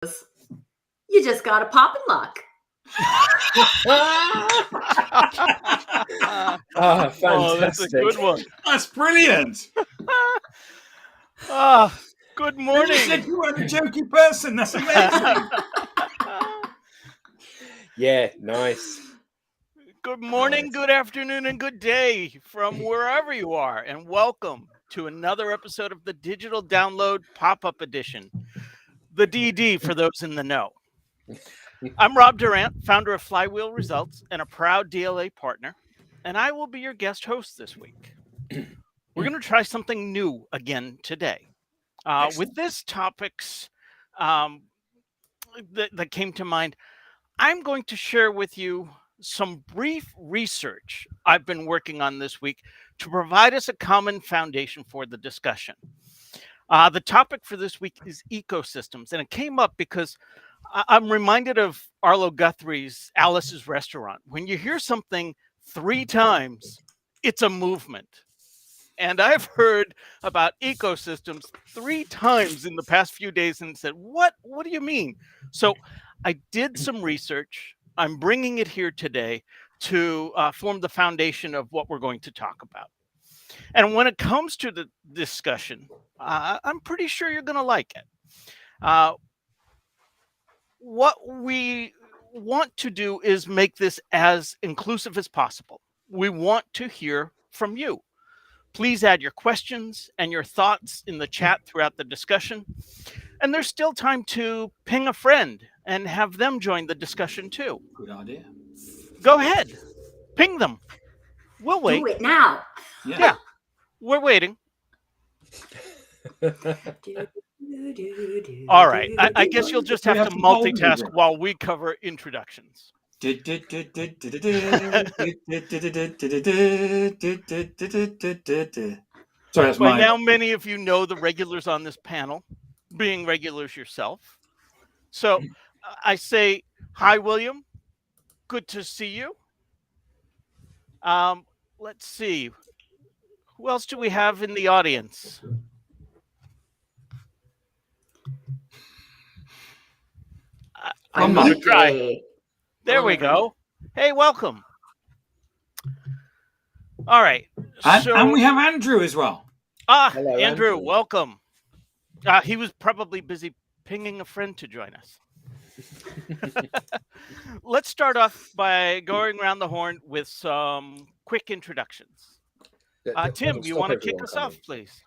You just got to pop and lock. Fantastic. Oh, that's a good one. That's brilliant. Good You morning. said you weren't a jokey person. That's amazing. Yeah, nice. Good morning, Nice. good afternoon, and good day from wherever you are, and welcome to another episode of the Digital Download Pop-Up Edition, the DD for those in the know. I'm Rob Durant, founder of Flywheel Results and a proud DLA partner, and I will be your guest host this week. We're going to try something new again today. With this topics that came to mind, I'm going to share with you some brief research I've been working on this week to provide us a common foundation for the discussion. The topic for this week is ecosystems, and it came up because I'm reminded of Arlo Guthrie's Alice's Restaurant. When you hear something 3 times, it's a movement. And I've heard about ecosystems 3 times in the past few days and said, what do you mean? So I did some research. I'm bringing it here today to form the foundation of what we're going to talk about. And when it comes to the discussion, I'm pretty sure you're going to like it. What we want to do is make this as inclusive as possible. We want to hear from you. Please add your questions and your thoughts in the chat throughout the discussion. And there's still time to ping a friend and have them join the discussion too. Good idea. Go ahead. Ping them. We'll wait. Do it now. Yeah, we're waiting. All right. I guess you'll just have to multitask while we cover introductions. Sorry, that's By mine. now, many of you know the regulars on this panel, being regulars yourself. So I say, hi, William. Good to see you. Let's see. Who else do we have in the audience? I'm going to try. There we go. Hey, welcome. All right. And we have Andrew as well. Hello, Andrew, welcome. He was probably busy pinging a friend to join us. Let's start off by going around the horn with some quick introductions. Tim, you want to kick us off, please?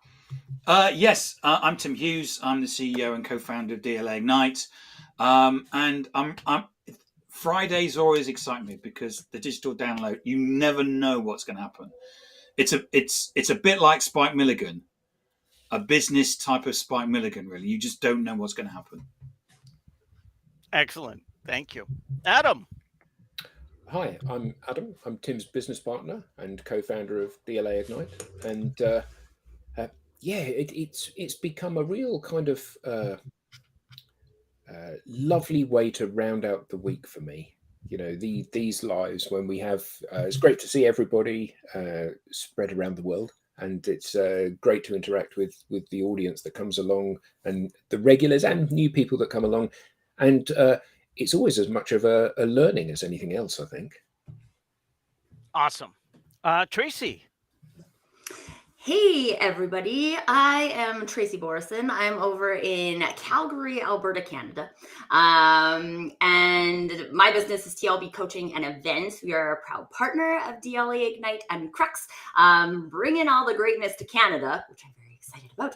Yes, I'm Tim Hughes. I'm the CEO and co-founder of DLA Ignite. And I'm Fridays always excite me because the digital download, you never know what's going to happen. It's a bit like Spike Milligan, a business type of Spike Milligan, really. You just don't know what's going to happen. Excellent. Thank you. Adam. Hi, I'm Adam. I'm Tim's business partner and co-founder of DLA Ignite. And it's become a real kind of lovely way to round out the week for me. You know, these lives when we have, it's great to see everybody spread around the world. And it's great to interact with the audience that comes along and the regulars and new people that come along. And it's always as much of a learning as anything else, I think. Awesome. Tracy. Hey, everybody. I am Tracy Borison. I'm over in Calgary, Alberta, Canada. And my business is TLB Coaching and Events. We are a proud partner of DLA Ignite and Crux, bringing all the greatness to Canada, which I'm very excited about.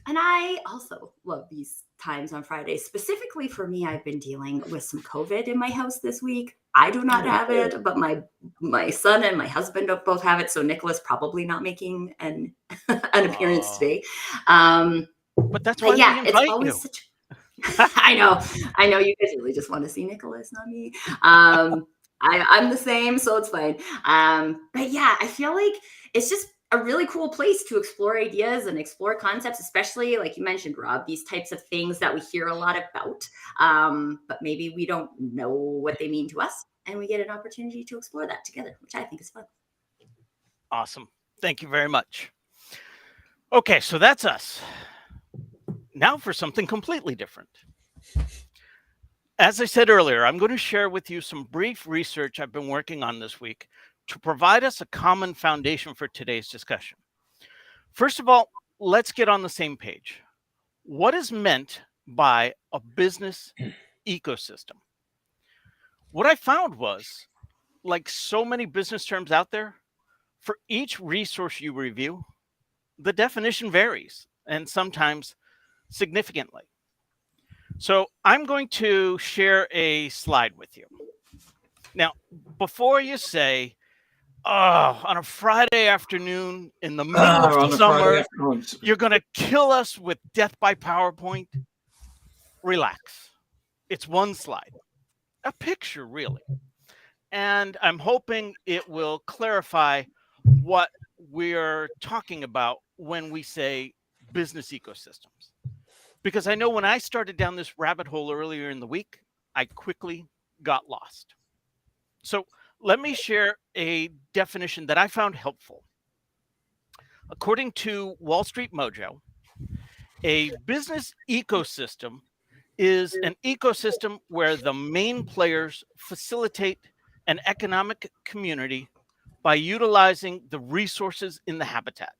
And I also love these times on Fridays. Specifically for me, I've been dealing with some COVID in my house this week. I do not have it, but my son and my husband both have it. So Nicholas probably not making an appearance today. But that's why we invite it's always you. such. I know. You guys really just want to see Nicholas, not me. I'm the same, so it's fine. But yeah, I feel like it's just a really cool place to explore ideas and explore concepts, especially like you mentioned, Rob, these types of things that we hear a lot about, but maybe we don't know what they mean to us, and we get an opportunity to explore that together, which I think is fun. Awesome. Thank you very much. Okay, so that's us. Now for something completely different. As I said earlier, I'm going to share with you some brief research I've been working on this week to provide us a common foundation for today's discussion. First of all, let's get on the same page. What is meant by a business ecosystem? What I found was, like so many business terms out there, for each resource you review, the definition varies and sometimes significantly. So I'm going to share a slide with you. Now, before you say, oh, on a Friday afternoon in the middle of On a Friday summer, afternoon. you're going to kill us with death by PowerPoint, relax. It's one slide, a picture, really. And I'm hoping it will clarify what we're talking about when we say business ecosystems. Because I know when I started down this rabbit hole earlier in the week, I quickly got lost. So let me share a definition that I found helpful. According to Wall Street Mojo, a business ecosystem is an ecosystem where the main players facilitate an economic community by utilizing the resources in the habitat.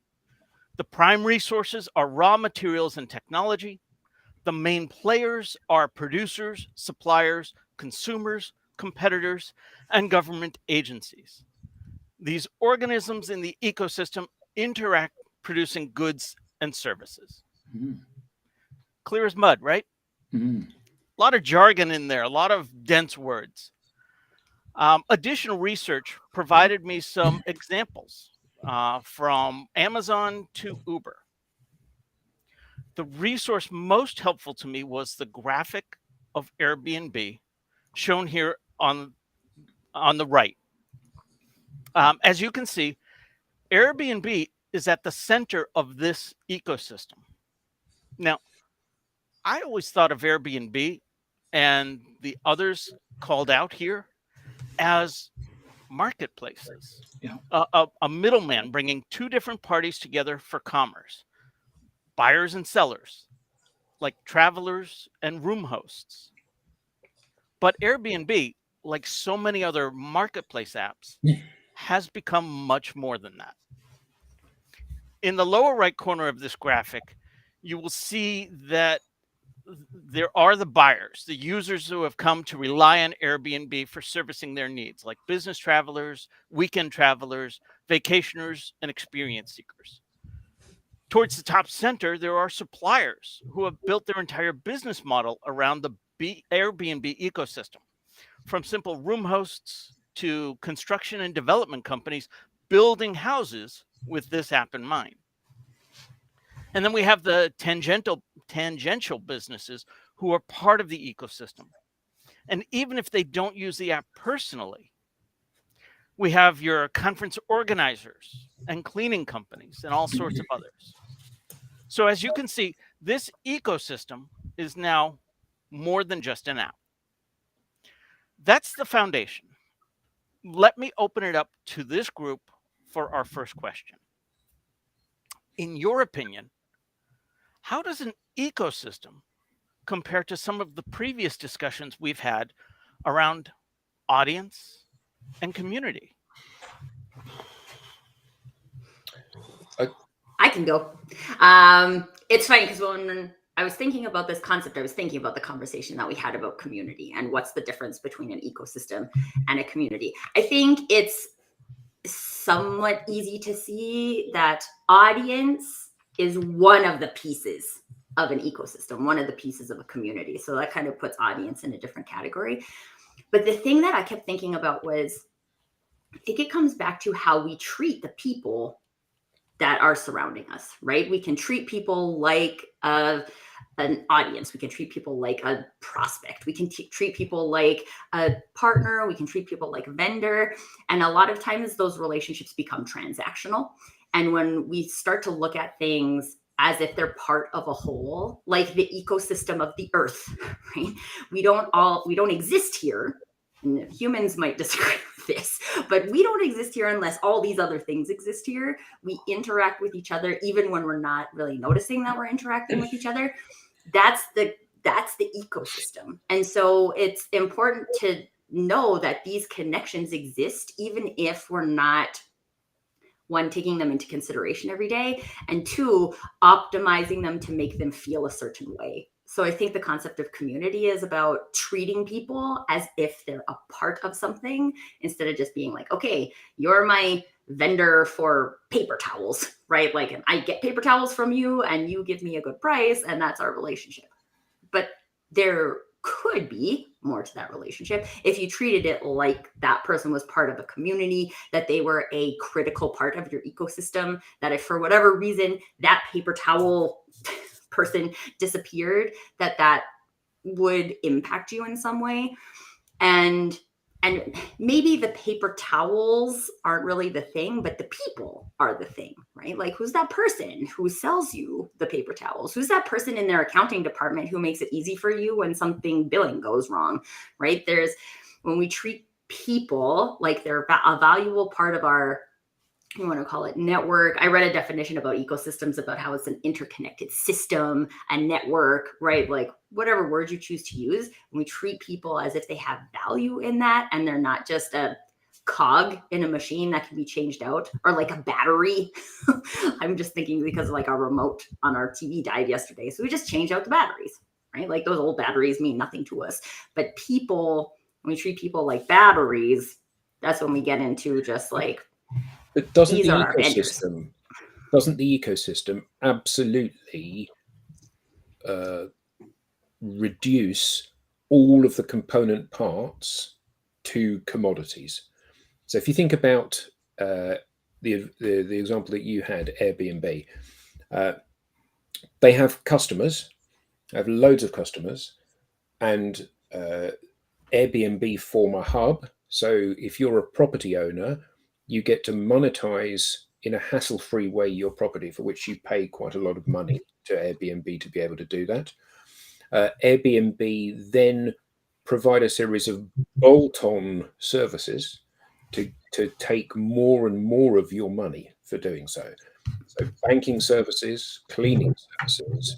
The prime resources are raw materials and technology. The main players are producers, suppliers, consumers, competitors, and government agencies. These organisms in the ecosystem interact, producing goods and services. Clear as mud, right? A lot of jargon in there, a lot of dense words. Additional research provided me some examples from Amazon to Uber. The resource most helpful to me was the graphic of Airbnb shown here on the right. As you can see, Airbnb is at the center of this ecosystem. Now, I always thought of Airbnb and the others called out here as marketplaces, Yeah. a middleman bringing two different parties together for commerce, buyers and sellers, like travelers and room hosts. But Airbnb, like so many other marketplace apps, has become much more than that. In the lower right corner of this graphic, you will see that there are the buyers, the users who have come to rely on Airbnb for servicing their needs, like business travelers, weekend travelers, vacationers, and experience seekers. Towards the top center, there are suppliers who have built their entire business model around the Airbnb ecosystem, from simple room hosts to construction and development companies building houses with this app in mind. And then we have the tangential businesses who are part of the ecosystem. And even if they don't use the app personally, we have your conference organizers and cleaning companies and all sorts of others. So as you can see, this ecosystem is now more than just an app. That's the foundation. Let me open it up to this group for our first question. In your opinion, how does an ecosystem compare to some of the previous discussions we've had around audience and community? I can go. It's funny because when I was thinking about this concept, I was thinking about the conversation that we had about community and what's the difference between an ecosystem and a community. I think it's somewhat easy to see that audience is one of the pieces of an ecosystem, one of the pieces of a community. So that kind of puts audience in a different category. But the thing that I kept thinking about was, I think it comes back to how we treat the people that are surrounding us, right? We can treat people like an audience. We can treat people like a prospect. We can treat people like a partner. We can treat people like a vendor. And a lot of times those relationships become transactional. And when we start to look at things as if they're part of a whole, like the ecosystem of the earth, right? We don't exist here. And humans might disagree with this, but we don't exist here unless all these other things exist here. We interact with each other, even when we're not really noticing that we're interacting with each other. That's the that's the ecosystem. And so it's important to know that these connections exist, even if we're not, one, taking them into consideration every day, and two, optimizing them to make them feel a certain way. So I think the concept of community is about treating people as if they're a part of something, instead of just being like, okay, you're my vendor for paper towels, right? Like, and I get paper towels from you and you give me a good price, and that's our relationship. But there could be more to that relationship if you treated it like that person was part of a community, that they were a critical part of your ecosystem, that if for whatever reason that paper towel person disappeared, that would impact you in some way. And maybe the paper towels aren't really the thing, but the people are the thing, right? Like, who's that person who sells you the paper towels? Who's that person in their accounting department who makes it easy for you when something billing goes wrong, right? When we treat people like they're a valuable part of our, you want to call it network. I read a definition about ecosystems, about how it's an interconnected system, a network, right? Like, whatever word you choose to use, when we treat people as if they have value in that, and they're not just a cog in a machine that can be changed out, or like a battery. I'm just thinking because like our remote on our TV died yesterday. So we just changed out the batteries, right? Like, those old batteries mean nothing to us. But people, when we treat people like batteries, that's when we get into just like, But doesn't these the are our vendors. ecosystem absolutely reduce all of the component parts to commodities? So if you think about the example that you had, Airbnb, they have customers, have loads of customers, and Airbnb form a hub. So if you're a property owner, you get to monetize in a hassle-free way your property, for which you pay quite a lot of money to Airbnb to be able to do that. Airbnb then provide a series of bolt-on services to take more and more of your money for doing so. So banking services, cleaning services,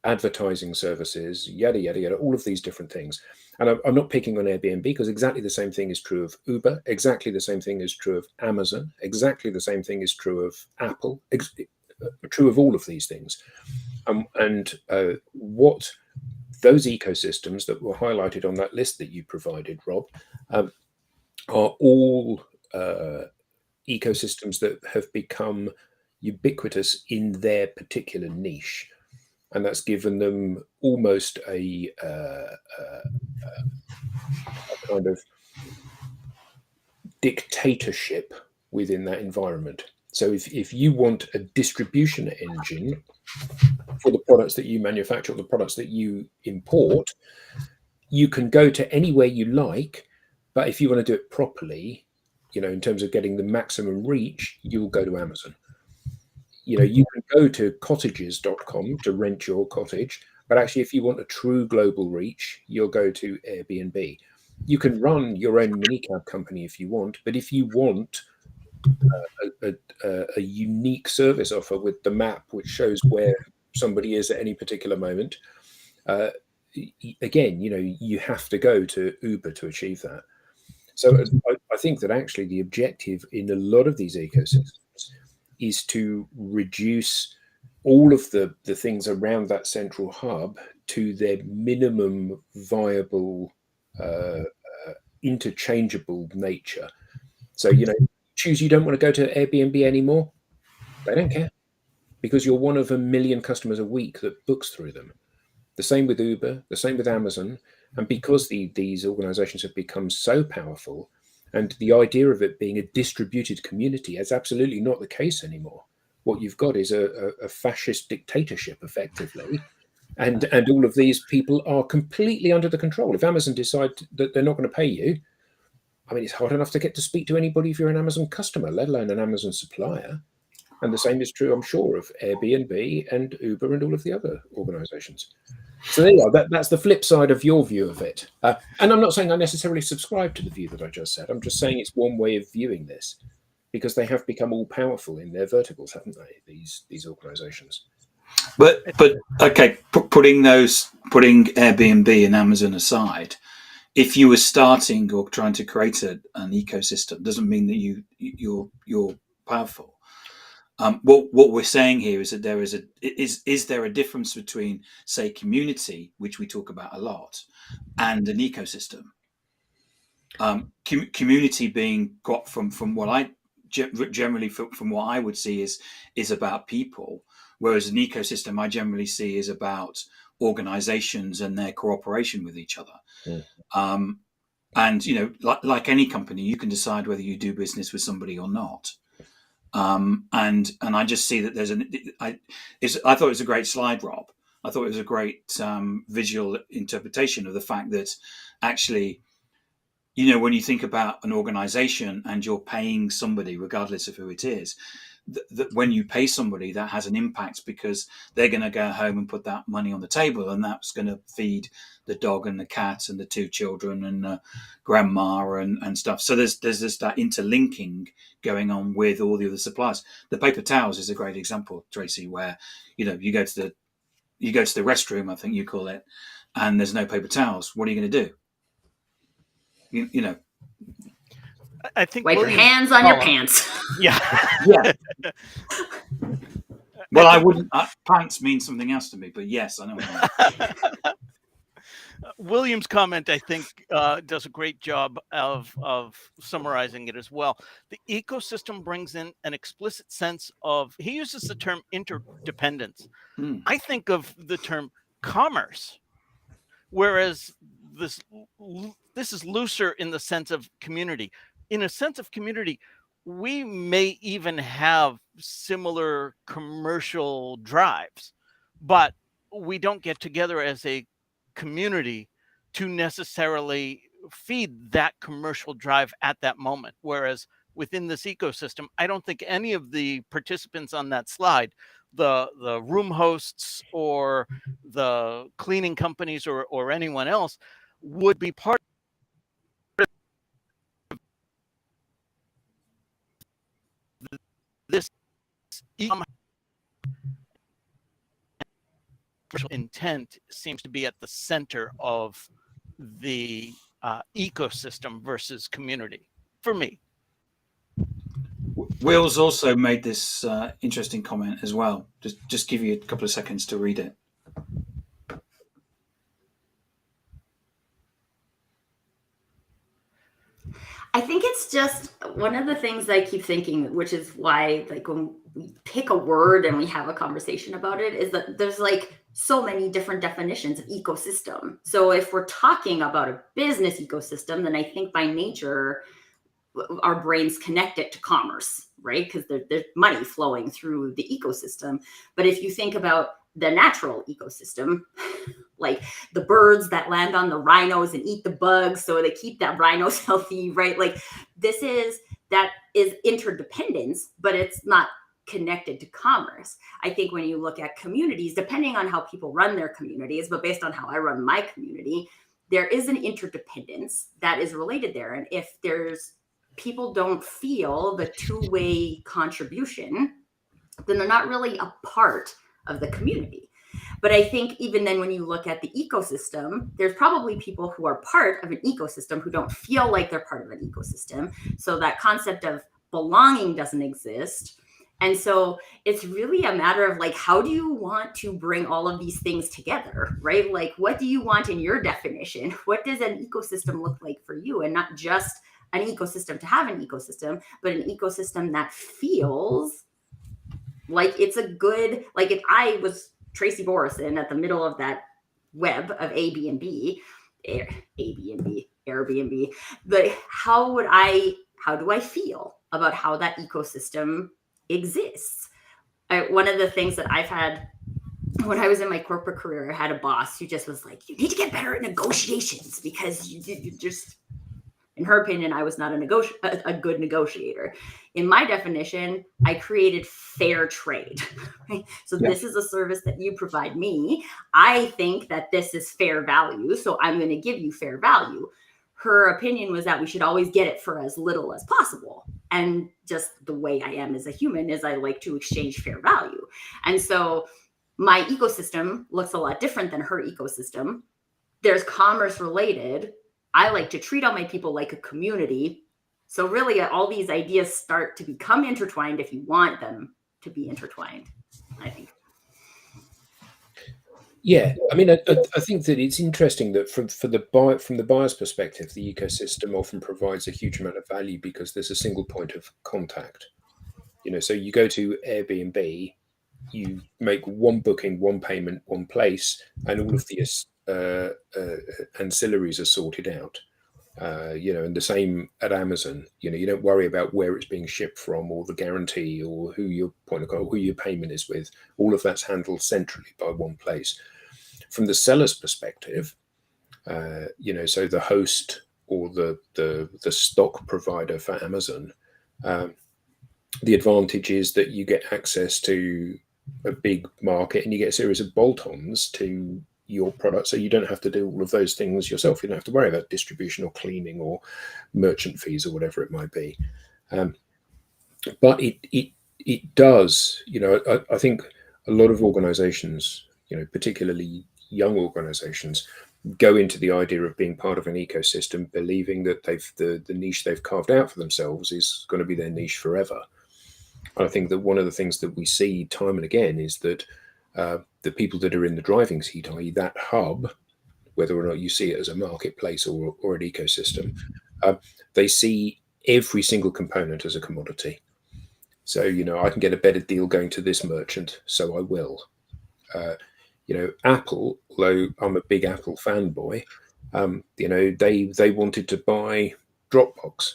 advertising services, yada, yada, yada, all of these different things. And I'm not picking on Airbnb, because exactly the same thing is true of Uber, exactly the same thing is true of Amazon, exactly the same thing is true of Apple, true of all of these things. What those ecosystems that were highlighted on that list that you provided, Rob, are all ecosystems that have become ubiquitous in their particular niche. And that's given them almost a kind of dictatorship within that environment. So if you want a distribution engine for the products that you manufacture, or the products that you import, you can go to anywhere you like. But if you want to do it properly, in terms of getting the maximum reach, you'll go to Amazon. You can go to cottages.com to rent your cottage, but actually, if you want a true global reach, you'll go to Airbnb. You can run your own minicab company if you want, but if you want a unique service offer with the map which shows where somebody is at any particular moment, again, you have to go to Uber to achieve that. So I think that actually the objective in a lot of these ecosystems is to reduce all of the things around that central hub to their minimum viable interchangeable nature. So, choose you don't want to go to Airbnb anymore, they don't care, because you're one of a million customers a week that books through them. The same with Uber, the same with Amazon. And because these organizations have become so powerful, and the idea of it being a distributed community is absolutely not the case anymore. What you've got is a fascist dictatorship, effectively. And all of these people are completely under the control. If Amazon decide that they're not going to pay you, I mean, it's hard enough to get to speak to anybody if you're an Amazon customer, let alone an Amazon supplier. And the same is true, I'm sure, of Airbnb and Uber and all of the other organizations. So there you are. That's the flip side of your view of it. And I'm not saying I necessarily subscribe to the view that I just said. I'm just saying it's one way of viewing this, because they have become all powerful in their verticals, haven't they, these organizations? But okay, putting Airbnb and Amazon aside, if you were starting or trying to create an ecosystem, doesn't mean that you're powerful. What we're saying here is that is there a difference between, say, community, which we talk about a lot, and an ecosystem? Community being got from what I generally from what I would see is about people, whereas an ecosystem I generally see is about organizations and their cooperation with each other. And like any company, you can decide whether you do business with somebody or not. And I just see that there's I thought it was a great slide, Rob. I thought it was a great visual interpretation of the fact that actually, when you think about an organization and you're paying somebody, regardless of who it is, that when you pay somebody, that has an impact because they're going to go home and put that money on the table, and that's going to feed the dog and the cat and the two children and grandma and stuff. So there's just that interlinking going on with all the other suppliers. The paper towels is a great example, Tracy, where you go to the restroom, I think you call it, and there's no paper towels. What are you going to do? I think wipe your hands on your pants. Yeah. Well, I wouldn't. Pants mean something else to me, but yes, I know what William's comment, I think, does a great job of summarizing it as well. The ecosystem brings in an explicit sense of, he uses the term interdependence. I think of the term commerce, whereas this is looser in the sense of community. In a sense of community, we may even have similar commercial drives, but we don't get together as a community to necessarily feed that commercial drive at that moment. Whereas within this ecosystem, I don't think any of the participants on that slide, the room hosts or the cleaning companies or anyone else, would be part of this intent seems to be at the center of the ecosystem versus community for me. Will's also made this interesting comment as well. Just give you a couple of seconds to read it. I think it's just one of the things I keep thinking, which is why, like, when we pick a word and we have a conversation about it, is that there's like so many different definitions of ecosystem. So if we're talking about a business ecosystem, then I think by nature, our brains connect it to commerce, right? Because there's money flowing through the ecosystem. But if you think about the natural ecosystem, like the birds that land on the rhinos and eat the bugs so they keep that rhinos healthy, right? Like that is interdependence, but it's not connected to commerce. I think when you look at communities, depending on how people run their communities, but based on how I run my community, there is an interdependence that is related there. And if people don't feel the two-way contribution, then they're not really a part of the community. But I think even then, when you look at the ecosystem, there's probably people who are part of an ecosystem who don't feel like they're part of an ecosystem. So that concept of belonging doesn't exist. And so it's really a matter of like, how do you want to bring all of these things together, right? Like, what do you want in your definition? What does an ecosystem look like for you? And not just an ecosystem to have an ecosystem, but an ecosystem that feels like it's a good, like if I was Tracy Borison at the middle of that web of Airbnb, but how do I feel about how that ecosystem exists? One of the things that I've had when I was in my corporate career, I had a boss who just was like, you need to get better at negotiations because you just, in her opinion, I was not a good negotiator. In my definition, I created fair trade. Right? So This is a service that you provide me. I think that this is fair value, so I'm going to give you fair value. Her opinion was that we should always get it for as little as possible. And just the way I am as a human is I like to exchange fair value. And so my ecosystem looks a lot different than her ecosystem. There's commerce related. I like to treat all my people like a community. So really all these ideas start to become intertwined if you want them to be intertwined, I think. Yeah, I mean, I think that it's interesting that from the buyer's perspective, the ecosystem often provides a huge amount of value because there's a single point of contact. So you go to Airbnb, you make one booking, one payment, one place, and all of the ancillaries are sorted out. And the same at Amazon. You don't worry about where it's being shipped from, or the guarantee, or who your point of contact, who your payment is with. All of that's handled centrally by one place. From the seller's perspective, so the host or the stock provider for Amazon, the advantage is that you get access to a big market and you get a series of bolt-ons to your product, so you don't have to do all of those things yourself. You don't have to worry about distribution or cleaning or merchant fees or whatever it might be. But it does. I think a lot of organizations, particularly young organizations, go into the idea of being part of an ecosystem believing that the niche they've carved out for themselves is going to be their niche forever. I think that one of the things that we see time and again is that the people that are in the driving seat, i.e. that hub, whether or not you see it as a marketplace or an ecosystem, they see every single component as a commodity. So, I can get a better deal going to this merchant, so I will. Apple, although I'm a big Apple fanboy, they wanted to buy Dropbox.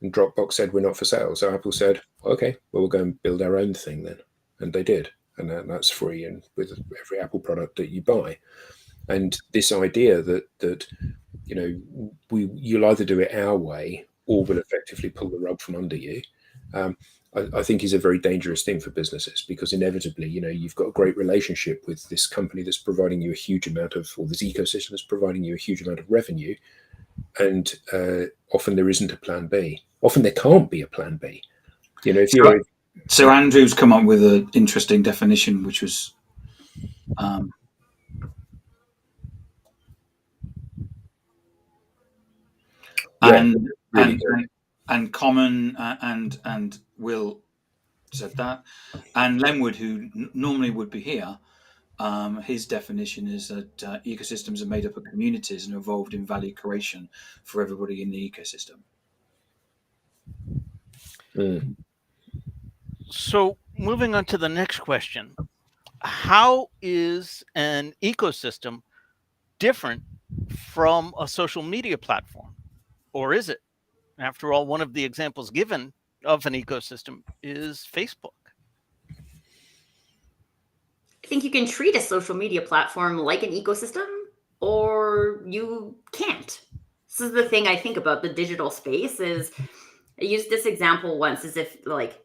And Dropbox said, we're not for sale. So Apple said, okay, well, we'll go and build our own thing then. And they did. And that's free and with every Apple product that you buy. And this idea that you'll either do it our way or will effectively pull the rug from under you, I think is a very dangerous thing for businesses, because inevitably, you've got a great relationship with this company that's providing you a huge amount of, or this ecosystem that's providing you a huge amount of revenue. And often there isn't a plan B. Often there can't be a plan B. If you're So Andrew's come up with an interesting definition, which was and Common and Will said that, and Lenwood, who normally would be here, his definition is that ecosystems are made up of communities and are involved in value creation for everybody in the ecosystem. So moving on to the next question, how is an ecosystem different from a social media platform? Or is it? After all, one of the examples given of an ecosystem is Facebook. I think you can treat a social media platform like an ecosystem, or you can't. This is the thing I think about the digital space is, I used this example once, as if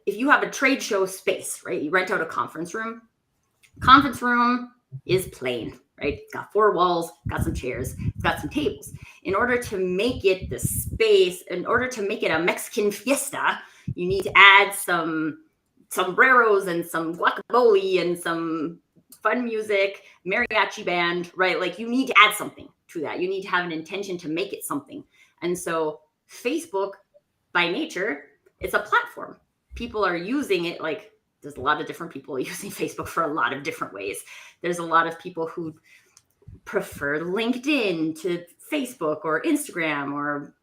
you have a trade show space, right? You rent out a conference room. Conference room is plain, right? It's got 4 walls, got some chairs, it's got some tables. In order to make it the space, in order to make it a Mexican fiesta, you need to add some sombreros and some guacamole and some fun music, mariachi band, right? You need to add something to that. You need to have an intention to make it something. And so Facebook, by nature, it's a platform. People are using it. There's a lot of different people using Facebook for a lot of different ways. There's a lot of people who prefer LinkedIn to Facebook or Instagram or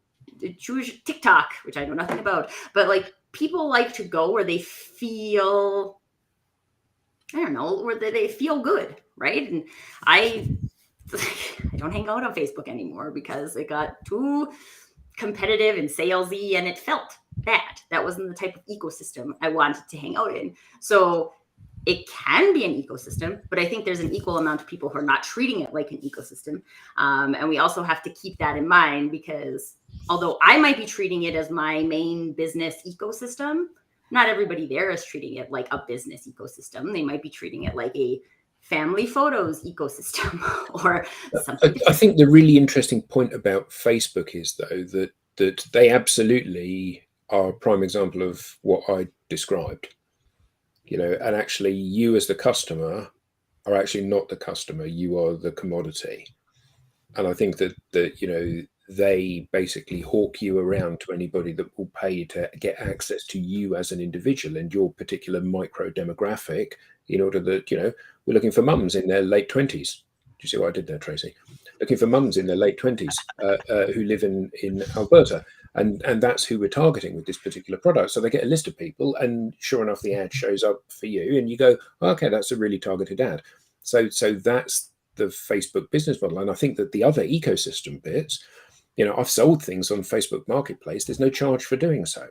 choose TikTok, which I know nothing about. But people like to go where they feel, where they feel good, right? And I don't hang out on Facebook anymore because it got too competitive and salesy, and it felt bad. That wasn't the type of ecosystem I wanted to hang out in. So it can be an ecosystem, but I think there's an equal amount of people who are not treating it like an ecosystem. And we also have to keep that in mind, because although I might be treating it as my main business ecosystem, not everybody there is treating it like a business ecosystem. They might be treating it like a family photos ecosystem or something. I think the really interesting point about Facebook is, though, that they absolutely are a prime example of what I described. And actually, you as the customer are actually not the customer. You are the commodity. And I think that they basically hawk you around to anybody that will pay to get access to you as an individual and your particular micro demographic, in order that, we're looking for mums in their late 20s. Do you see what I did there, Tracy? Looking for mums in their late 20s who live in Alberta. And that's who we're targeting with this particular product. So they get a list of people, and sure enough, the ad shows up for you, and you go, oh, okay, that's a really targeted ad. So that's the Facebook business model. And I think that the other ecosystem bits, I've sold things on Facebook Marketplace. There's no charge for doing so,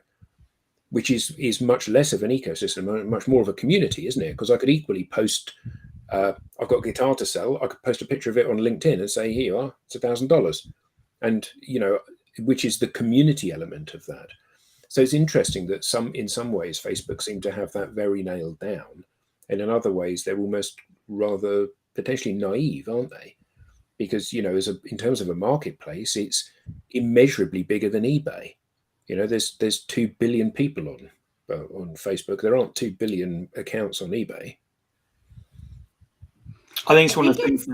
which is much less of an ecosystem, much more of a community, isn't it? Because I could equally post, I've got a guitar to sell. I could post a picture of it on LinkedIn and say, here you are, it's $1,000. And, which is the community element of that. So it's interesting that in some ways, Facebook seem to have that very nailed down. And in other ways, they're almost rather potentially naive, aren't they? Because, in terms of a marketplace, it's immeasurably bigger than eBay. There's 2 billion people on Facebook. There aren't 2 billion accounts on eBay. I think it's one of the things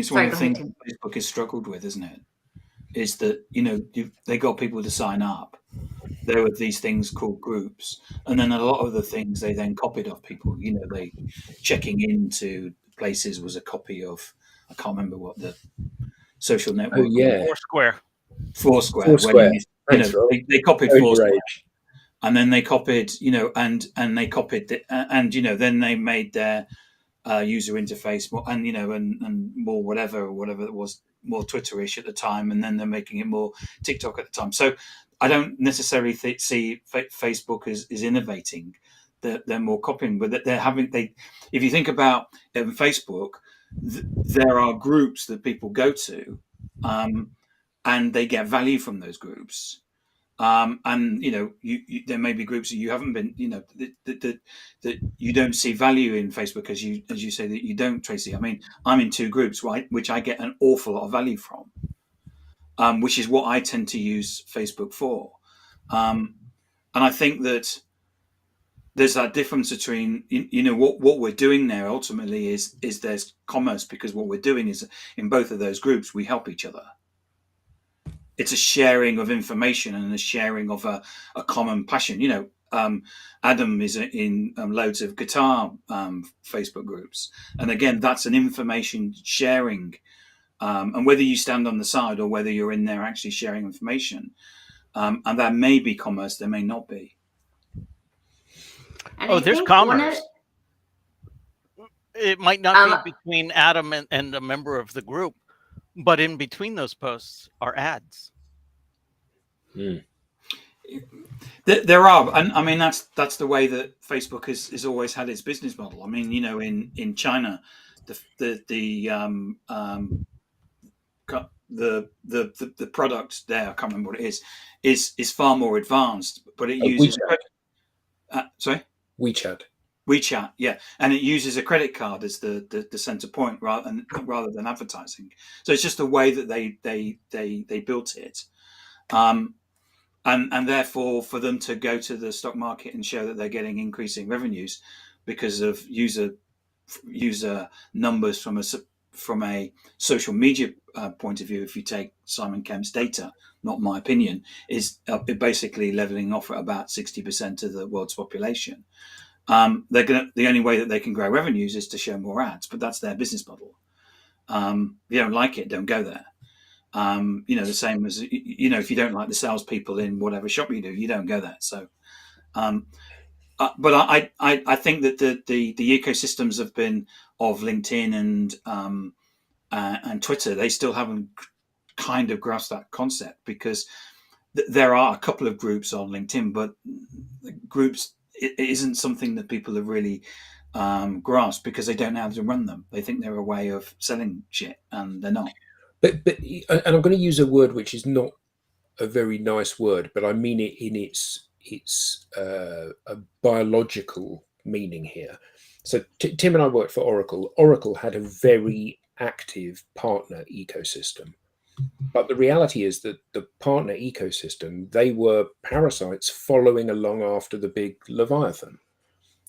Sorry, Facebook has struggled with, isn't it? Is that, they got people to sign up. There were these things called groups, and then a lot of the things they then copied off people. They checking into places was a copy of, I can't remember what the social network. Oh yeah, Foursquare. Foursquare. They copied Foursquare, and then they copied, and they copied and then they made their user interface more, and and more whatever it was, more Twitterish at the time, and then they're making it more TikTok at the time. So I don't necessarily see Facebook is innovating. They're more copying, but if you think about Facebook, there are groups that people go to, and they get value from those groups. And there may be groups that you haven't been, that you don't see value in Facebook, as you say that you don't, Tracy. I mean, I'm in 2 groups, right, which I get an awful lot of value from, which is what I tend to use Facebook for. And I think that there's that difference between, what we're doing there ultimately is there's commerce, because what we're doing is in both of those groups, we help each other. It's a sharing of information and a sharing of a common passion. Adam is in loads of guitar Facebook groups. And again, that's an information sharing. And whether you stand on the side or whether you're in there actually sharing information, and that may be commerce, there may not be. And there's commerce. It might not be between Adam and a member of the group, but in between those posts are ads. There are, and I mean that's the way that Facebook has always had its business model. I mean, in China, the product there, I can't remember what it is far more advanced, but it uses WeChat, yeah, and it uses a credit card as the center point rather than advertising. So it's just the way that they built it, and therefore for them to go to the stock market and show that they're getting increasing revenues because of user numbers from a social media point of view. If you take Simon Kemp's data, not my opinion, is basically leveling off at about 60% of the world's population. The only way that they can grow revenues is to show more ads, but that's their business model. If you don't like it, don't go there. The same as, if you don't like the salespeople in whatever shop you do, you don't go there. So, but I think that the ecosystems have been of LinkedIn and Twitter, they still haven't kind of grasped that concept, because there are a couple of groups on LinkedIn, but groups, it isn't something that people have really grasped, because they don't know how to run them. They think they're a way of selling shit, and they're not. But and I'm going to use a word which is not a very nice word, but I mean it in its a biological meaning here. So Tim and I worked for Oracle. Oracle had a very active partner ecosystem. But the reality is that the partner ecosystem, they were parasites following along after the big Leviathan.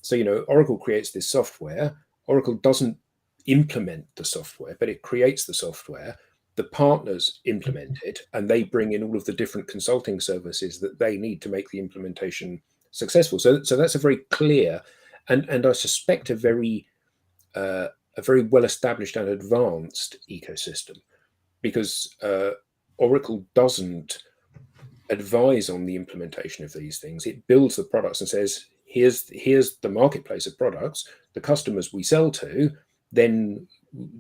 So, Oracle creates this software. Oracle doesn't implement the software, but it creates the software. The partners implement it, and they bring in all of the different consulting services that they need to make the implementation successful. So that's a very clear, and I suspect a very well established and advanced ecosystem, because Oracle doesn't advise on the implementation of these things. It builds the products and says, here's the marketplace of products, the customers we sell to, then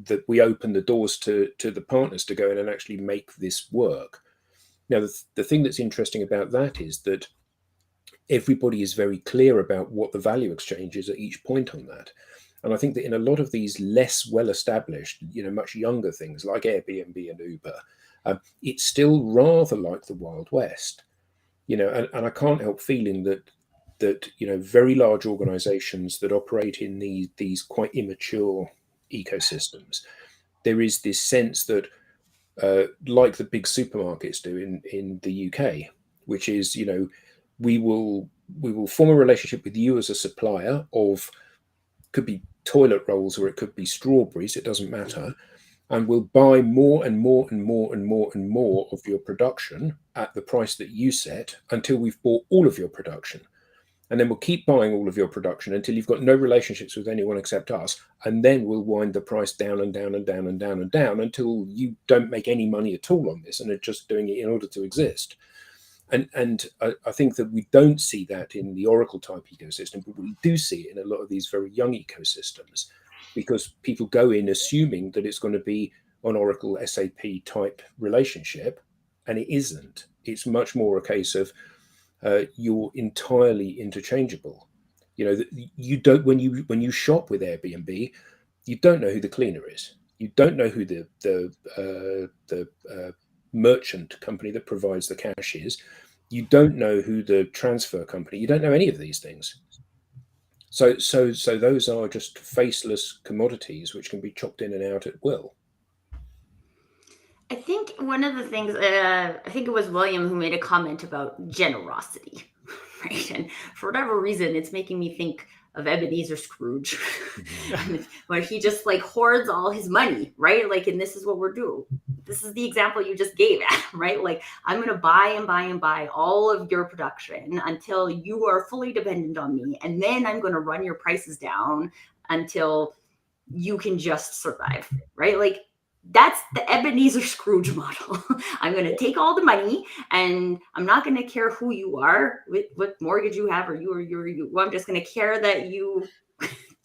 that we open the doors to the partners to go in and actually make this work. Now, the thing that's interesting about that is that everybody is very clear about what the value exchange is at each point on that. And I think that in a lot of these less well-established, much younger things like Airbnb and Uber, it's still rather like the Wild West, and I can't help feeling that very large organizations that operate in these quite immature ecosystems, there is this sense that, like the big supermarkets do in the UK, which is, we will form a relationship with you as a supplier of, could be toilet rolls or it could be strawberries, it doesn't matter, and we'll buy more and more and more and more and more of your production at the price that you set until we've bought all of your production. And then we'll keep buying all of your production until you've got no relationships with anyone except us. And then we'll wind the price down and down and down and down and down until you don't make any money at all on this and are just doing it in order to exist. And I think that we don't see that in the Oracle type ecosystem, but we do see it in a lot of these very young ecosystems, because people go in assuming that it's going to be an Oracle SAP type relationship, and it isn't. It's much more a case of you're entirely interchangeable. You don't, when you shop with Airbnb, you don't know who the cleaner is. You don't know who the merchant company that provides the cash is. You don't know who the transfer company. You don't know any of these things. So those are just faceless commodities which can be chopped in and out at will. I think one of the things, I think it was William who made a comment about generosity, right? And for whatever reason, it's making me think of Ebenezer Scrooge, where he just like hoards all his money, right? Like, and this is what we're doing. This is the example you just gave, right? Like, I'm going to buy and buy and buy all of your production until you are fully dependent on me. And then I'm going to run your prices down until you can just survive, right? Like, that's the Ebenezer Scrooge model. I'm going to take all the money and I'm not going to care who you are, what mortgage you have, or you. I'm just going to care that you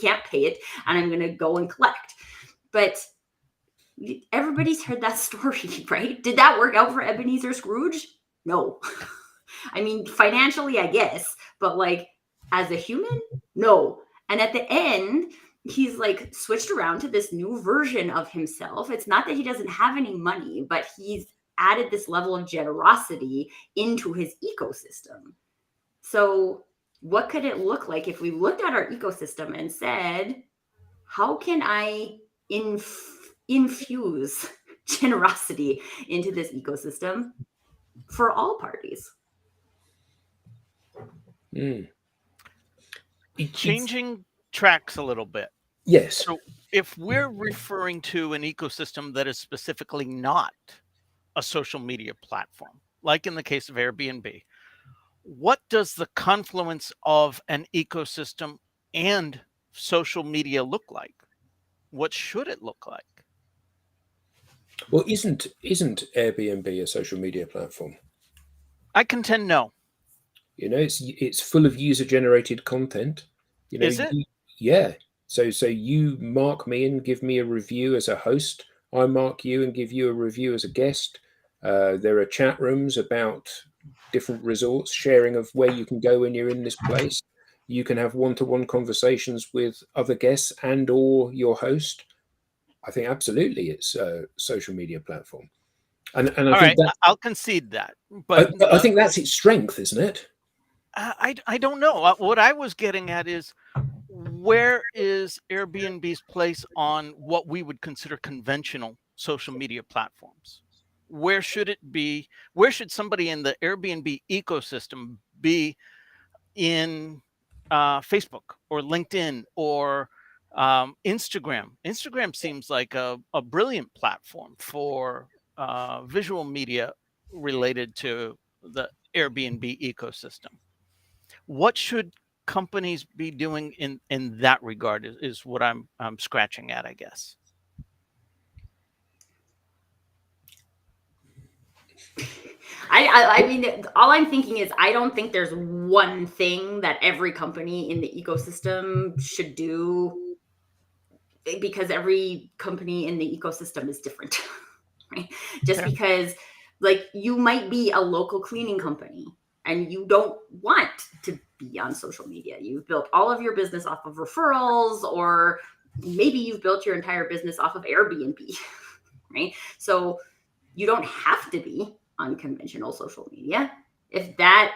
can't pay it and I'm going to go and collect. But everybody's heard that story, right? Did that work out for Ebenezer Scrooge? No. I mean, financially, I guess, but like as a human, no. And at the end, he's like switched around to this new version of himself. It's not that he doesn't have any money, but he's added this level of generosity into his ecosystem. So what could it look like if we looked at our ecosystem and said, how can I infuse generosity into this ecosystem for all parties? Changing tracks a little bit. Yes. So if we're referring to an ecosystem that is specifically not a social media platform, like in the case of Airbnb, what does the confluence of an ecosystem and social media look like? What should it look like? Well, isn't Airbnb a social media platform? I contend no. It's full of user-generated content. Is it? Yeah. So you mark me and give me a review as a host. I mark you and give you a review as a guest. There are chat rooms about different resorts, sharing of where you can go when you're in this place. You can have one-to-one conversations with other guests and or your host. I think absolutely it's a social media platform. And I think that I'll concede that. But I think that's its strength, isn't it? I don't know. What I was getting at is, where is Airbnb's place on what we would consider conventional social media platforms? Where should it be? Where should somebody in the Airbnb ecosystem be in Facebook or LinkedIn or Instagram seems like a brilliant platform for visual media related to the Airbnb ecosystem. What should companies be doing in that regard is what I'm scratching at, I guess. I mean, all I'm thinking is I don't think there's one thing that every company in the ecosystem should do, because every company in the ecosystem is different. Right? Just Fair. because, like, you might be a local cleaning company and you don't want to be on social media. You've built all of your business off of referrals, or maybe you've built your entire business off of Airbnb, right? So you don't have to be on conventional social media if that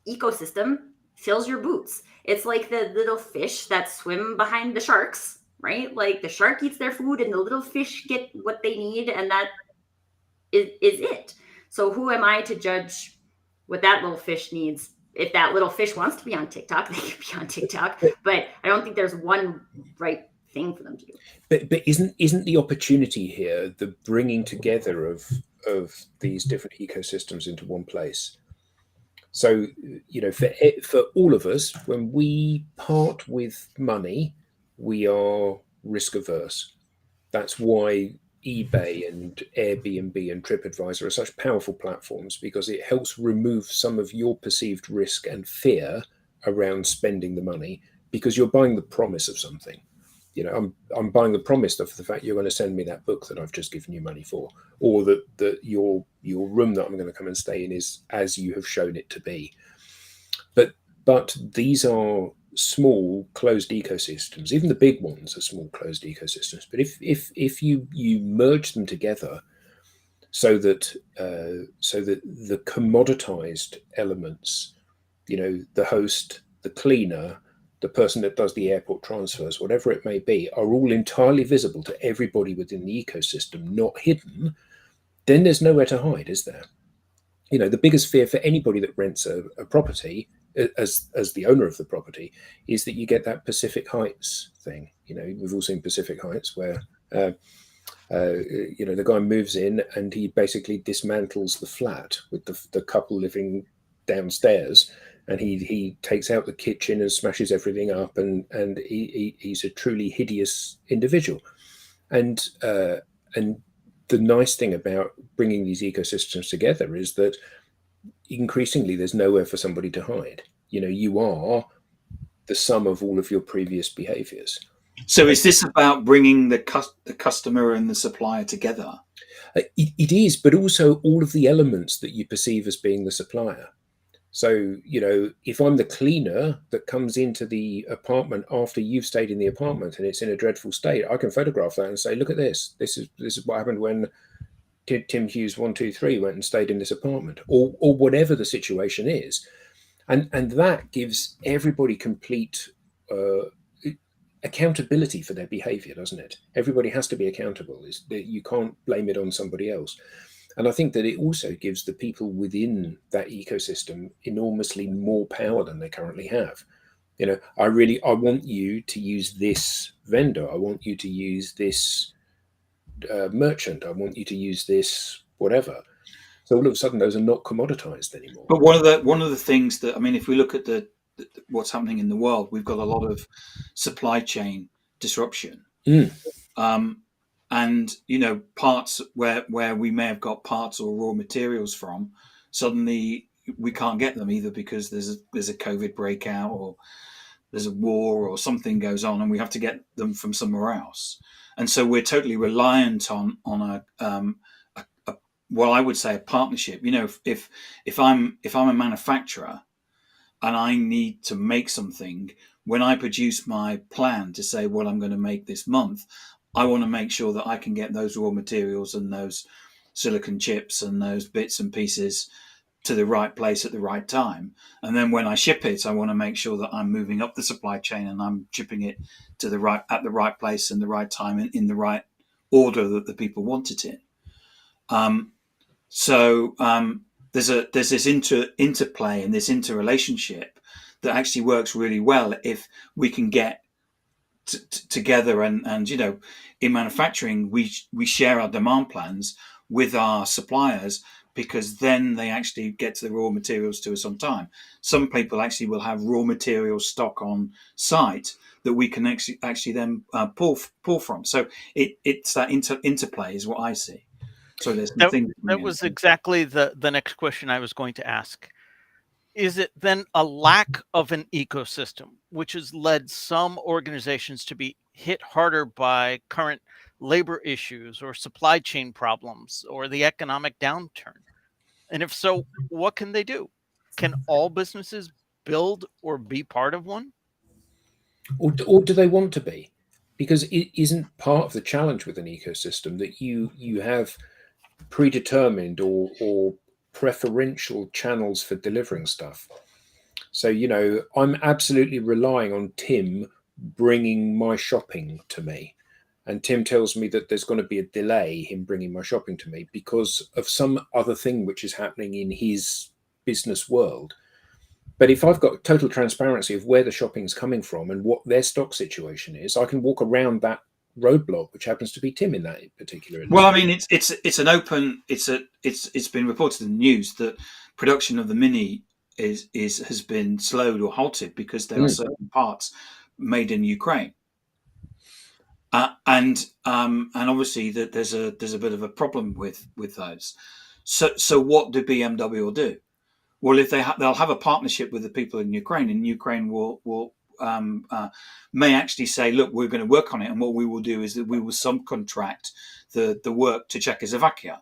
ecosystem fills your boots. It's like the little fish that swim behind the sharks, right? Like the shark eats their food and the little fish get what they need, and that is it. So who am I to judge what that little fish needs? If that little fish wants to be on TikTok, they can be on TikTok. But I don't think there's one right thing for them to do. But isn't the opportunity here the bringing together of these different ecosystems into one place? So, you know, for all of us, when we part with money, we are risk averse. That's why eBay and Airbnb and TripAdvisor are such powerful platforms, because it helps remove some of your perceived risk and fear around spending the money, because you're buying the promise of something. You know, I'm buying the promise of the fact you're going to send me that book that I've just given you money for, or that your room that I'm going to come and stay in is as you have shown it to be. But these are small closed ecosystems. Even the big ones are small closed ecosystems. But if you merge them together, so that the commoditized elements, you know, the host, the cleaner, the person that does the airport transfers, whatever it may be, are all entirely visible to everybody within the ecosystem, not hidden, then there's nowhere to hide, is there? You know, the biggest fear for anybody that rents a property, as the owner of the property, is that you get that Pacific Heights thing. You know, we've all seen Pacific Heights, where you know, the guy moves in and he basically dismantles the flat with the couple living downstairs, and he takes out the kitchen and smashes everything up, and he's a truly hideous individual. And the nice thing about bringing these ecosystems together is that increasingly there's nowhere for somebody to hide. You know, you are the sum of all of your previous behaviors. So is this about bringing the customer and the supplier together? It is, but also all of the elements that you perceive as being the supplier. So, you know, if I'm the cleaner that comes into the apartment after you've stayed in the apartment and it's in a dreadful state, I can photograph that and say, look at this. This is what happened when Tim Hughes 123 went and stayed in this apartment, or whatever the situation is. And that gives everybody complete accountability for their behavior, doesn't it? Everybody has to be accountable. You can't blame it on somebody else. And I think that it also gives the people within that ecosystem enormously more power than they currently have. You know, I want you to use this vendor. I want you to use this merchant. I want you to use this whatever. So all of a sudden, those are not commoditized anymore. But one of the things that, I mean, if we look at what's happening in the world, we've got a lot of supply chain disruption. And, you know, parts where we may have got parts or raw materials from, suddenly we can't get them, either because there's a COVID breakout, or there's a war, or something goes on, and we have to get them from somewhere else. And so we're totally reliant on a what I would say a partnership. You know, if I'm a manufacturer and I need to make something, when I produce my plan to say what I'm going to make this month, I want to make sure that I can get those raw materials and those silicon chips and those bits and pieces to the right place at the right time. And then when I ship it, I want to make sure that I'm moving up the supply chain and I'm shipping it to the right place and the right time and in the right order that the people want it in. So there's this interplay and this interrelationship that actually works really well if we can get together, and in manufacturing we share our demand plans with our suppliers, because then they actually get to the raw materials to us on time. Some people actually will have raw material stock on site that we can actually then pull from. So it's that interplay is what I see. So there's some things that was exactly the next question I was going to ask. Is it then a lack of an ecosystem, which has led some organizations to be hit harder by current labor issues or supply chain problems or the economic downturn? And if so, what can they do? Can all businesses build or be part of one? or do they want to be? Because it isn't part of the challenge with an ecosystem that you have predetermined or preferential channels for delivering stuff. So I'm absolutely relying on Tim bringing my shopping to me, and Tim tells me that there's going to be a delay him bringing my shopping to me because of some other thing which is happening in his business world. But if I've got total transparency of where the shopping's coming from and what their stock situation is, I can walk around that roadblock, which happens to be Tim in that particular instance. Well, I mean, it's an open. It's been reported in the news that production of the Mini has been slowed or halted because there are certain parts made in Ukraine, and obviously that there's a bit of a problem with those. So what do BMW will do? Well, if they'll have a partnership with the people in Ukraine, and Ukraine will may actually say, look, we're going to work on it, and what we will do is that we will subcontract the work to Czechoslovakia.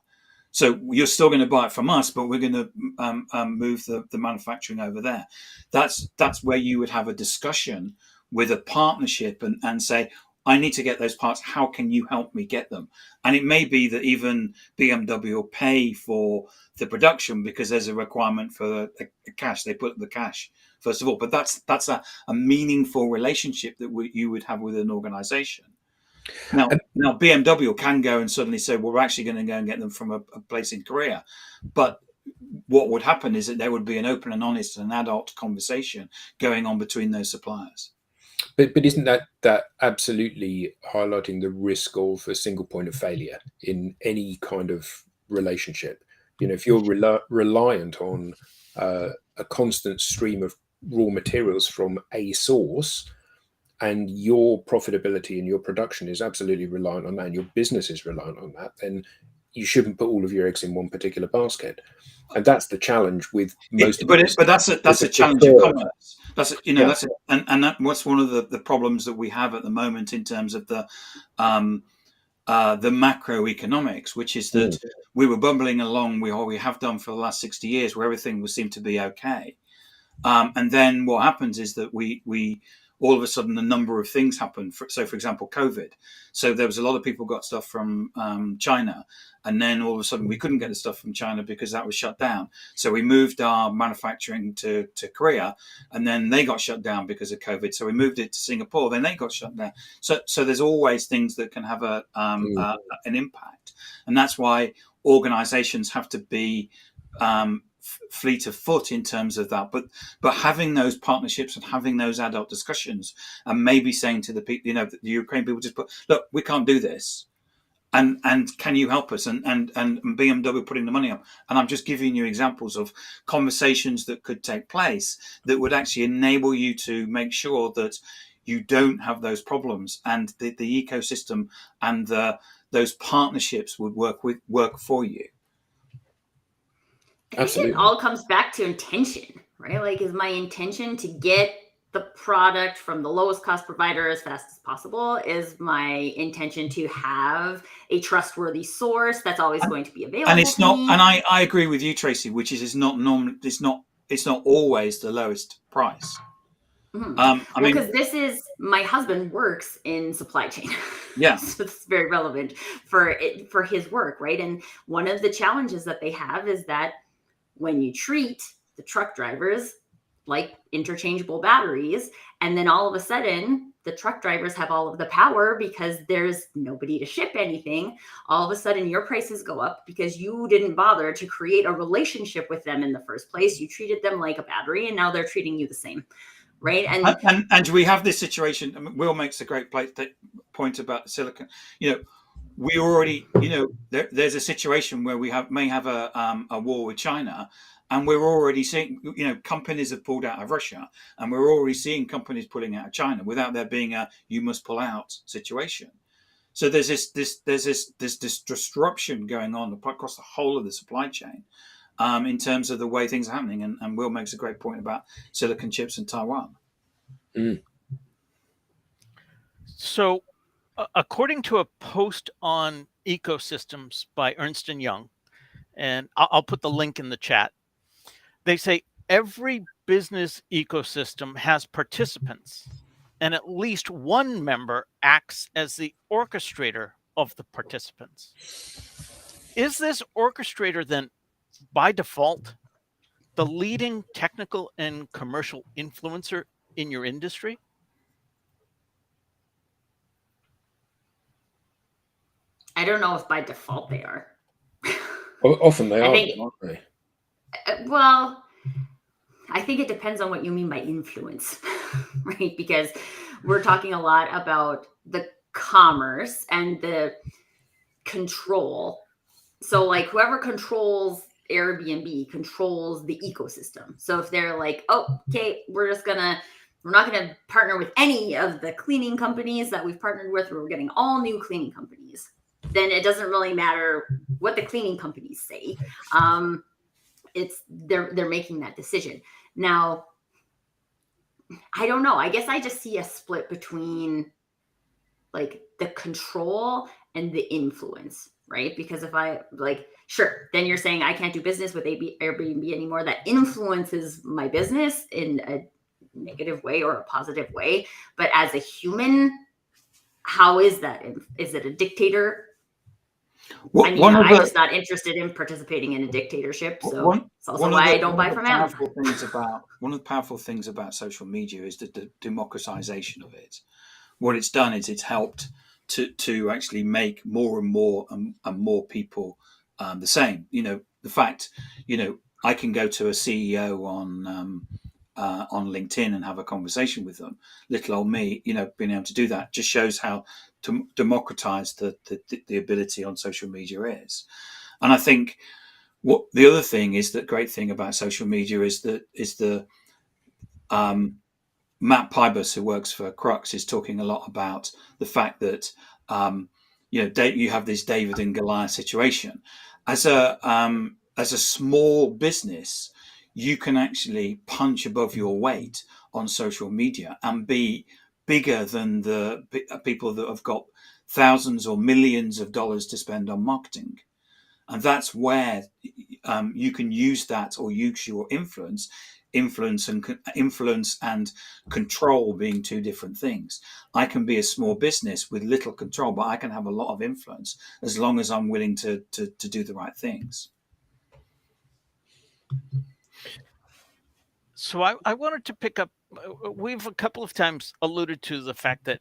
So you're still going to buy it from us, but we're going to move the manufacturing over there. That's where you would have a discussion with a partnership and say, I need to get those parts. How can you help me get them? And it may be that even BMW will pay for the production because there's a requirement for the cash. They put the cash first of all, but that's a meaningful relationship that you would have with an organization. Now BMW can go and suddenly say, well, we're actually going to go and get them from a place in Korea. But what would happen is that there would be an open and honest and adult conversation going on between those suppliers. But isn't that absolutely highlighting the risk of a single point of failure in any kind of relationship? If you're reliant on a constant stream of raw materials from a source, and your profitability and your production is absolutely reliant on that, and your business is reliant on that, then you shouldn't put all of your eggs in one particular basket. And that's the challenge with most. But that's a challenge of commerce. That's what's one of the problems that we have at the moment in terms of the macroeconomics, which is that we were bumbling along. We have done for the last 60 years, where everything seemed to be okay, and then what happens is that we all of a sudden a number of things happen. So, for example, COVID. So there was a lot of people got stuff from China, and then all of a sudden we couldn't get the stuff from China because that was shut down. So we moved our manufacturing to Korea, and then they got shut down because of COVID. So we moved it to Singapore, then they got shut down. So there's always things that can have an impact, and that's why organizations have to be fleet of foot in terms of that, but having those partnerships and having those adult discussions, and maybe saying to the people, the Ukraine people, just look, we can't do this, and can you help us? And BMW putting the money up, and I'm just giving you examples of conversations that could take place that would actually enable you to make sure that you don't have those problems, and the ecosystem and those partnerships would work for you. I think it all comes back to intention, right? Like, is my intention to get the product from the lowest cost provider as fast as possible? Is my intention to have a trustworthy source that's always going to be available? And it's not. And I agree with you, Tracy, which is not normal. It's not always the lowest price. Mm-hmm. Because my husband works in supply chain. Yeah. So it's very relevant for his work, right? And one of the challenges that they have is that when you treat the truck drivers like interchangeable batteries, and then all of a sudden the truck drivers have all of the power because there's nobody to ship anything, all of a sudden your prices go up because you didn't bother to create a relationship with them in the first place. You treated them like a battery, and now they're treating you the same, right? And we have this situation. I mean, Will makes a great point about silicon. We already, there's a situation where we may have a war with China, and we're already seeing, companies have pulled out of Russia, and we're already seeing companies pulling out of China without there being a "you must pull out" situation. So there's this disruption going on across the whole of the supply chain, in terms of the way things are happening. And Will makes a great point about silicon chips in Taiwan. Mm. So, according to a post on ecosystems by Ernst and Young, and I'll put the link in the chat, they say every business ecosystem has participants, and at least one member acts as the orchestrator of the participants. Is this orchestrator then, by default, the leading technical and commercial influencer in your industry? I don't know if by default they are. Often they I are, think, aren't they? well, I think it depends on what you mean by influence, right? Because we're talking a lot about the commerce and the control. So, like, whoever controls Airbnb controls the ecosystem. So if they're like, oh, okay, we're not gonna partner with any of the cleaning companies that we've partnered with, we're getting all new cleaning companies, then it doesn't really matter what the cleaning companies say. They're making that decision. Now, I don't know. I guess I just see a split between like the control and the influence, right? Because if I like, sure, then you're saying I can't do business with Airbnb anymore. That influences my business in a negative way or a positive way. But as a human, how is that? Is it a dictator? I'm just not interested in participating in a dictatorship. So it's also why I don't buy from Amazon. One of the powerful things about social media is the democratization of it. What it's done is it's helped to actually make more and more people the same. The fact, I can go to a CEO on LinkedIn and have a conversation with them. Little old me, being able to do that just shows how democratized the ability on social media is. And I think what the other thing is, that great thing about social media is the Matt Pybus, who works for Crux, is talking a lot about the fact that you have this David and Goliath situation. As a small business, you can actually punch above your weight on social media and be bigger than the people that have got thousands or millions of dollars to spend on marketing. And that's where you can use that, or use your influence and control being two different things. I can be a small business with little control, but I can have a lot of influence as long as I'm willing to do the right things. So I wanted to pick up, we've a couple of times alluded to the fact that,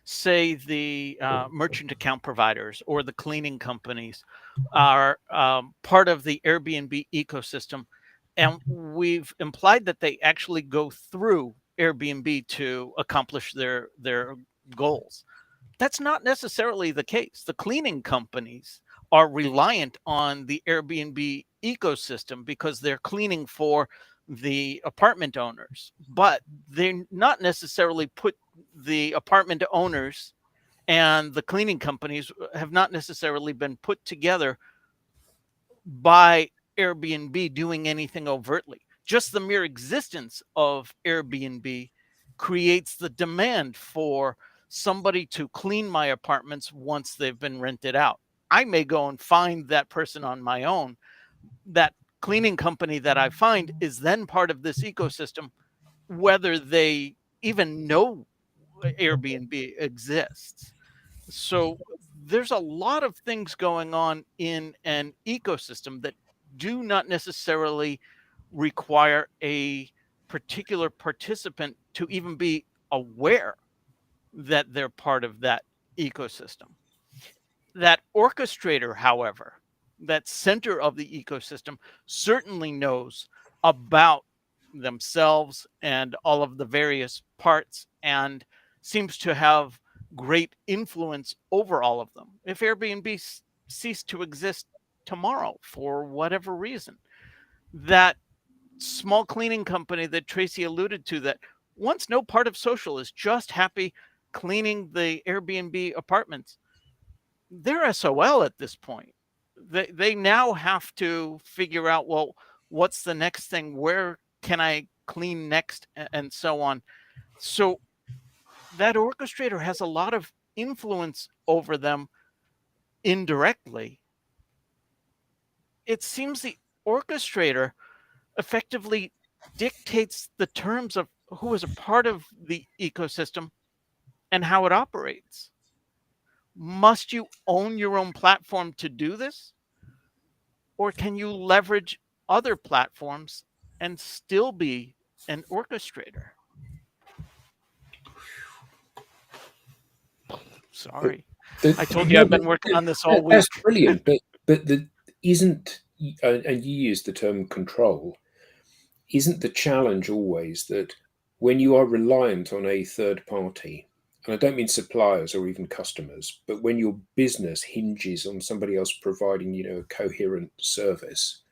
say, the merchant account providers or the cleaning companies are part of the Airbnb ecosystem. And we've implied that they actually go through Airbnb to accomplish their goals. That's not necessarily the case. The cleaning companies are reliant on the Airbnb ecosystem because they're cleaning for the apartment owners, but they're not necessarily put the apartment owners and the cleaning companies have not necessarily been put together by Airbnb doing anything overtly. Just the mere existence of Airbnb creates the demand for somebody to clean my apartments once they've been rented out. I may go and find that person on my own. That cleaning company that I find is then part of this ecosystem, whether they even know Airbnb exists. So there's a lot of things going on in an ecosystem that do not necessarily require a particular participant to even be aware that they're part of that ecosystem. That orchestrator, however, that center of the ecosystem, certainly knows about themselves and all of the various parts, and seems to have great influence over all of them. If Airbnb ceased to exist tomorrow for whatever reason, that small cleaning company that Tracy alluded to, that wants no part of social, is just happy cleaning the Airbnb apartments, they're SOL at this point. They now have to figure out, well, what's the next thing? Where can I clean next? And so on. So that orchestrator has a lot of influence over them indirectly. It seems the orchestrator effectively dictates the terms of who is a part of the ecosystem and how it operates. Must you own your own platform to do this? Or can you leverage other platforms and still be an orchestrator? Sorry. I told you I've been working on this all week. That's brilliant, but isn't, and you use the term control, isn't the challenge always that when you are reliant on a third party, and I don't mean suppliers or even customers, but when your business hinges on somebody else providing, a coherent service,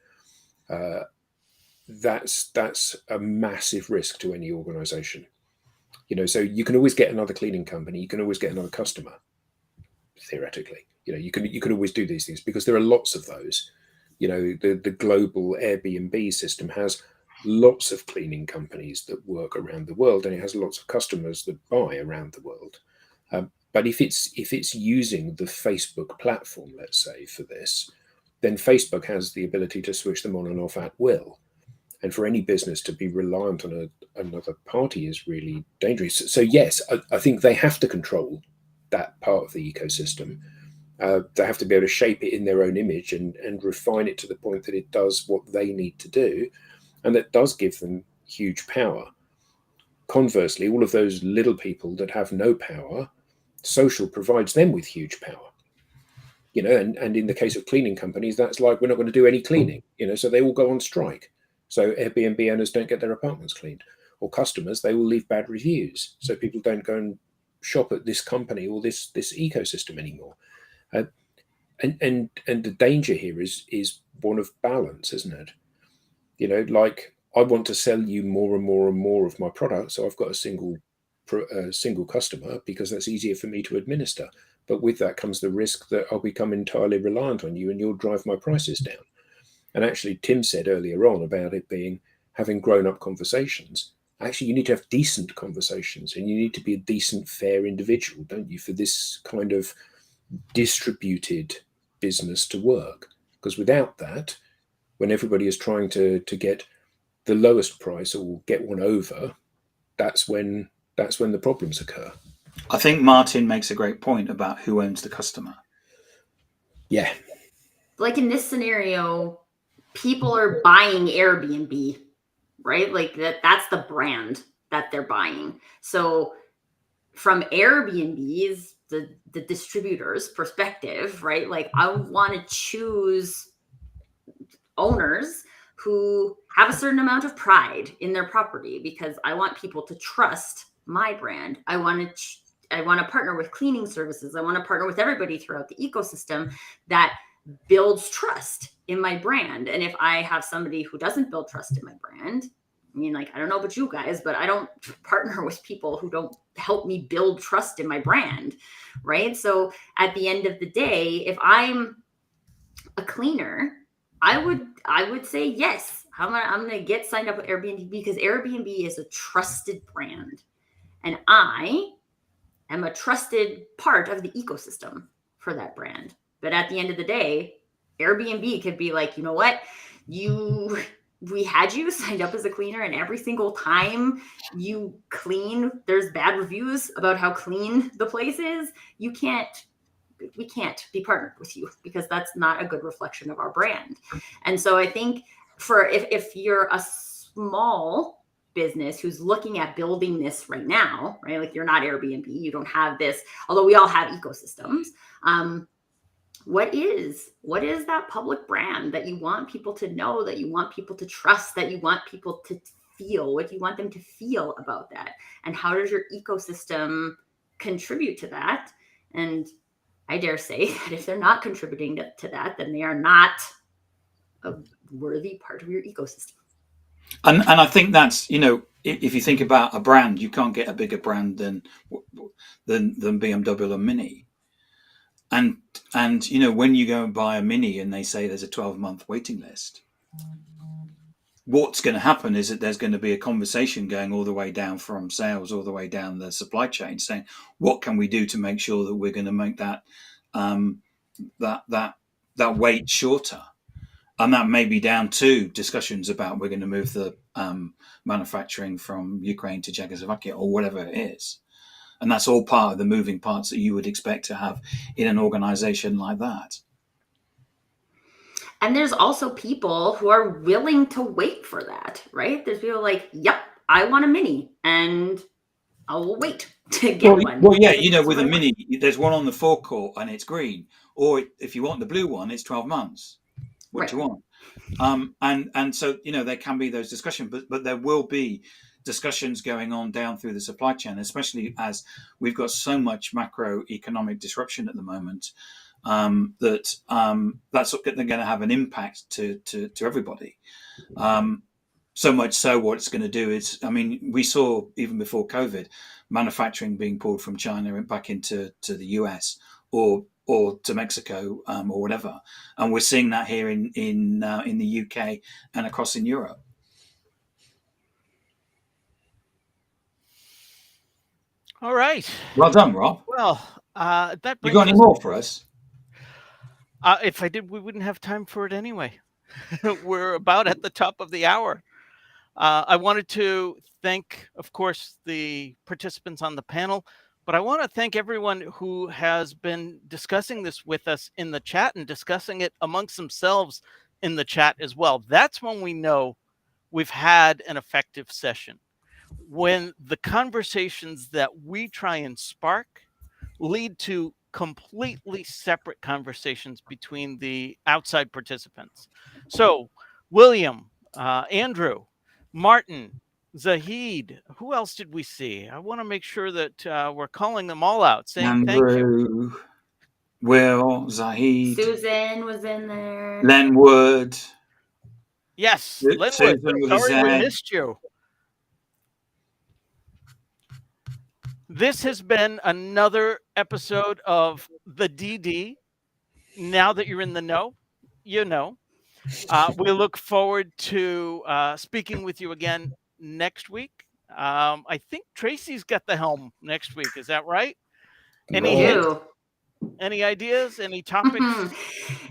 that's a massive risk to any organization. So you can always get another cleaning company, you can always get another customer, theoretically. You can always do these things because there are lots of those. The global Airbnb system has lots of cleaning companies that work around the world, and it has lots of customers that buy around the world. But if it's using the Facebook platform, let's say, for this, then Facebook has the ability to switch them on and off at will. And for any business to be reliant on another party is really dangerous. So yes, I think they have to control that part of the ecosystem. They have to be able to shape it in their own image and refine it to the point that it does what they need to do. And that does give them huge power. Conversely, all of those little people that have no power, social provides them with huge power. And in the case of cleaning companies, that's like, we're not going to do any cleaning, so they all go on strike. So Airbnb owners don't get their apartments cleaned. Or customers, they will leave bad reviews. So people don't go and shop at this company or this ecosystem anymore. And the danger here is one of balance, isn't it? Like, I want to sell you more and more and more of my product, so I've got a single customer because that's easier for me to administer. But with that comes the risk that I'll become entirely reliant on you and you'll drive my prices down. And actually, Tim said earlier on about it being having grown-up conversations. Actually, you need to have decent conversations, and you need to be a decent, fair individual, don't you, for this kind of distributed business to work? Because without that, when everybody is trying to get the lowest price or get one over, that's when the problems occur. I think Martin makes a great point about who owns the customer. Yeah. Like in this scenario, people are buying Airbnb, right? Like that's the brand that they're buying. So from Airbnb's, the distributor's perspective, right? Like, I want to choose owners who have a certain amount of pride in their property because I want people to trust my brand. I want to partner with cleaning services. I want to partner with everybody throughout the ecosystem that builds trust in my brand. And if I have somebody who doesn't build trust in my brand, I mean, like, I don't know about you guys, but I don't partner with people who don't help me build trust in my brand, right? So at the end of the day, if I'm a cleaner, I would say yes. I'm gonna get signed up with Airbnb because Airbnb is a trusted brand, and I am a trusted part of the ecosystem for that brand. But at the end of the day, Airbnb could be like, you know what, we had you signed up as a cleaner, and every single time you clean, there's bad reviews about how clean the place is. We can't be partnered with you because that's not a good reflection of our brand. And so I think if you're a small business who's looking at building this right now, right? Like, you're not Airbnb, you don't have this, although we all have ecosystems. What is that public brand that you want people to know, that you want people to trust, that you want people to feel? What do you want them to feel about that? And how does your ecosystem contribute to that? And I dare say that if they're not contributing to that, then they are not a worthy part of your ecosystem. And I think that's, if you think about a brand, you can't get a bigger brand than BMW or Mini. And when you go and buy a Mini and they say there's a 12-month waiting list, what's going to happen is that there's going to be a conversation going all the way down from sales, all the way down the supply chain, saying, what can we do to make sure that we're going to make that that wait shorter? And that may be down to discussions about we're going to move the manufacturing from Ukraine to Czechoslovakia or whatever it is. And that's all part of the moving parts that you would expect to have in an organization like that. And there's also people who are willing to wait for that, right? There's people like, yep, I want a Mini and I will wait to get one. Well, yeah, with a Mini, there's one on the forecourt and it's green. Or if you want the blue one, it's 12 months. What do you want? And so, there can be those discussions, but there will be discussions going on down through the supply chain, especially as we've got so much macroeconomic disruption at the moment, that's going to have an impact to everybody. So much so what it's going to do is, we saw even before COVID, manufacturing being pulled from China and back into the US or to Mexico or whatever, and we're seeing that here in the UK and across in Europe. All right. Well done, Rob. Well, that you got any more for us? If I did, we wouldn't have time for it anyway. We're about at the top of the hour. I wanted to thank, of course, the participants on the panel, but I want to thank everyone who has been discussing this with us in the chat and discussing it amongst themselves in the chat as well. That's when we know we've had an effective session. When the conversations that we try and spark lead to completely separate conversations between the outside participants. So, William, Andrew, Martin, Zahid, who else did we see? I want to make sure that we're calling them all out, saying Andrew, thank you. Will, Zahid. Susan was in there. Lenwood. Yes, Lenwood. Sorry we missed you. This has been another episode of the DD. Now that you're in the know, you know. We look forward to speaking with you again next week. I think Tracy's got the helm next week. Is that right? Any ideas? Any topics?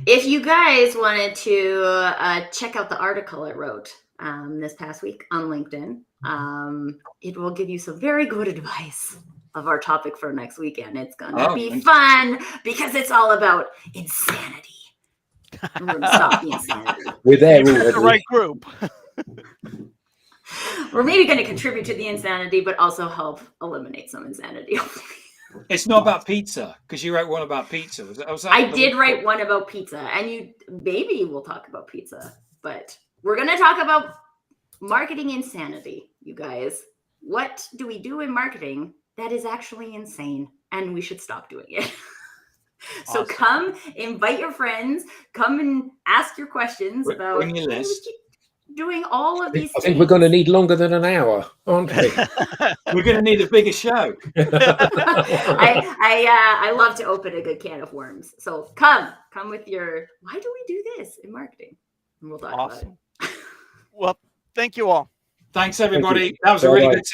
If you guys wanted to check out the article I wrote this past week on LinkedIn, it will give you some very good advice of our topic for next weekend. It's going to be fun because it's all about insanity. We're going to stop the insanity. We're there already. The right group. We're maybe going to contribute to the insanity, but also help eliminate some insanity. It's not about pizza, because you wrote one about pizza. I did write one about pizza, and maybe we'll talk about pizza, but we're going to talk about marketing insanity, you guys. What do we do in marketing that is actually insane, and we should stop doing it? So awesome. Come, invite your friends, come and ask your questions about bring your list. Doing all of these things. I think we're going to need longer than an hour, aren't we? We're going to need a bigger show. I love to open a good can of worms. So come with your, why do we do this in marketing? And we'll talk about it. Well, thank you all. Thanks, everybody. That was a really good